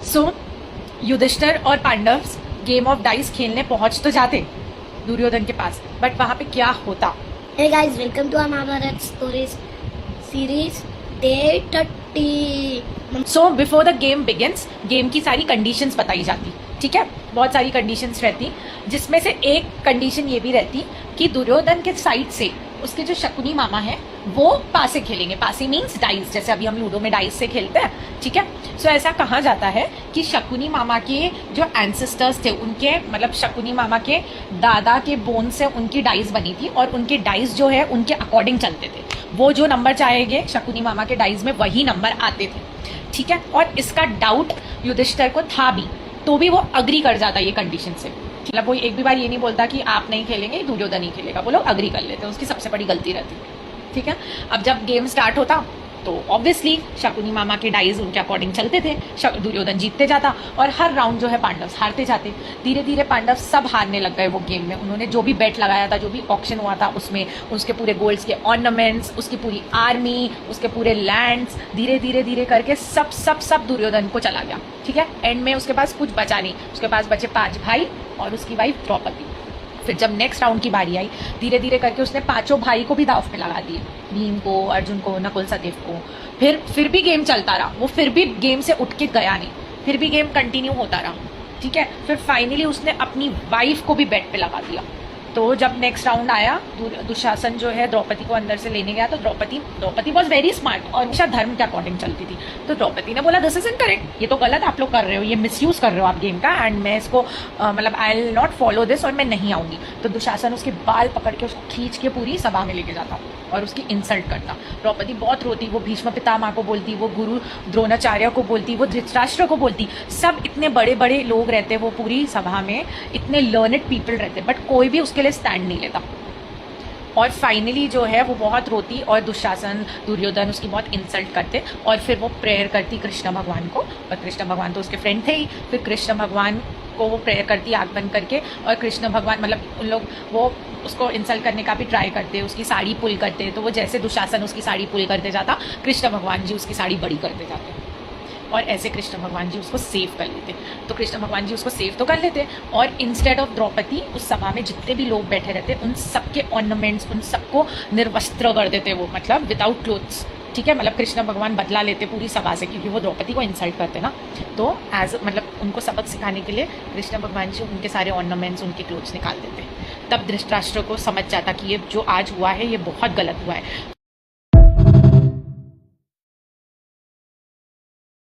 सो युधिष्ठिर और Pandav game of dice खेलने पहुंच तो जाते दुर्योधन के पास, बट वहां पे क्या होता। Hey guys, welcome to our Mahabharat Stories series day 30. So before the game begins game की सारी कंडीशंस बताई जाती, ठीक है। बहुत सारी कंडीशंस रहती, जिसमें से एक कंडीशन ये भी रहती कि दुर्योधन के साइड से उसके जो शकुनी मामा है वो पासे खेलेंगे। पासे मीन्स डाइस, जैसे अभी हम लूडो में डाइस से खेलते हैं, ठीक है। सो ऐसा कहा जाता है कि शकुनी मामा के जो एंसेस्टर्स थे, उनके मतलब शकुनी मामा के दादा के बोन से उनकी डाइस बनी थी, और उनके डाइस जो है उनके अकॉर्डिंग चलते थे। वो जो नंबर चाहेंगे शकुनी मामा के डाइस में वही नंबर आते थे, ठीक है। और इसका डाउट युधिष्ठिर को था भी, तो भी वो अग्री कर जाता ये कंडीशन से। मतलब वो एक भी बार ये नहीं बोलता कि आप नहीं खेलेंगे, दुर्योधन ही खेलेगा। वो लोग अग्री कर लेते हैं, उसकी सबसे बड़ी गलती रहती है, ठीक है। अब जब गेम स्टार्ट होता तो ऑब्वियसली शकुनी मामा के डाइज उनके अकॉर्डिंग चलते थे, दुर्योधन जीतते जाता और हर राउंड जो है पांडव हारते जाते। धीरे धीरे पांडव सब हारने लग गए वो गेम में। उन्होंने जो भी बेट लगाया था, जो भी ऑक्शन हुआ था, उसमें उसके पूरे गोल्ड्स के ऑर्नामेंट्स, उसकी पूरी आर्मी, उसके पूरे लैंड्स, धीरे धीरे धीरे करके सब सब सब दुर्योधन को चला गया, ठीक है। एंड में उसके पास कुछ बचा नहीं, उसके पास बचे 5 भाई और उसकी वाइफ द्रौपदी। फिर जब नेक्स्ट राउंड की बारी आई, धीरे धीरे करके उसने 5 भाई को भी दाव पे लगा दिए, भीम को, अर्जुन को, नकुल सहदेव को। फिर भी गेम चलता रहा, वो फिर भी गेम से उठ के गया नहीं, फिर भी गेम कंटिन्यू होता रहा, ठीक है। फिर फाइनली उसने अपनी वाइफ को भी बेट पे लगा दिया। तो जब नेक्स्ट राउंड आया, दुशासन जो है द्रौपदी को अंदर से लेने गया, तो द्रौपदी वॉज वेरी स्मार्ट और हमेशा धर्म के अकॉर्डिंग चलती थी। तो द्रौपदी ने बोला दिस इज इनकरेक्ट, ये तो गलत आप लोग कर रहे हो, ये मिसयूज कर रहे हो आप गेम का, एंड मैं इसको मतलब I will not follow this, और मैं नहीं आऊंगी। तो दुशासन उसके बाल पकड़ के उसको खींच के पूरी सभा में लेके जाता और उसकी इंसल्ट करता। द्रौपदी बहुत रोती, वो भीष्म पितामह को बोलती, वो गुरु द्रोणाचार्य को बोलती, वो धृतराष्ट्र को बोलती। सब इतने बड़े बड़े लोग रहते, वो पूरी सभा में इतने लर्नेड पीपल रहते, बट कोई भी उसके लिए स्टैंड नहीं लेता। और फाइनली जो है वो बहुत रोती, और दुशासन दुर्योधन उसकी बहुत इंसल्ट करते, और फिर वो प्रेयर करती कृष्ण भगवान को, और कृष्ण भगवान तो उसके फ्रेंड थे ही। फिर कृष्ण भगवान को वो प्रेयर करती आँख बंद करके, और कृष्ण भगवान मतलब उन लोग वो उसको इंसल्ट करने का भी ट्राई करते, उसकी साड़ी पुल करते। तो वो जैसे दुशासन उसकी साड़ी पुल करते जाता, कृष्ण भगवान जी उसकी साड़ी बड़ी करते जाते, और ऐसे कृष्ण भगवान जी उसको सेव कर लेते। तो कृष्ण भगवान जी उसको सेव तो कर लेते, और इंस्टेड ऑफ द्रौपदी उस सभा में जितने भी लोग बैठे रहते उन सबके ऑर्नामेंट्स, उन सबको निर्वस्त्र कर देते, वो मतलब विदाउट क्लोथ्स, ठीक है। मतलब कृष्ण भगवान बदला लेते पूरी सभा से, क्योंकि वो द्रौपदी को इंसल्ट करते ना। तो एज मतलब उनको सबक सिखाने के लिए कृष्ण भगवान जी उनके सारे ऑर्नामेंट्स, उनके क्लोथ्स निकाल देते। तब धृतराष्ट्र को समझ जाता कि ये जो आज हुआ है ये बहुत गलत हुआ है।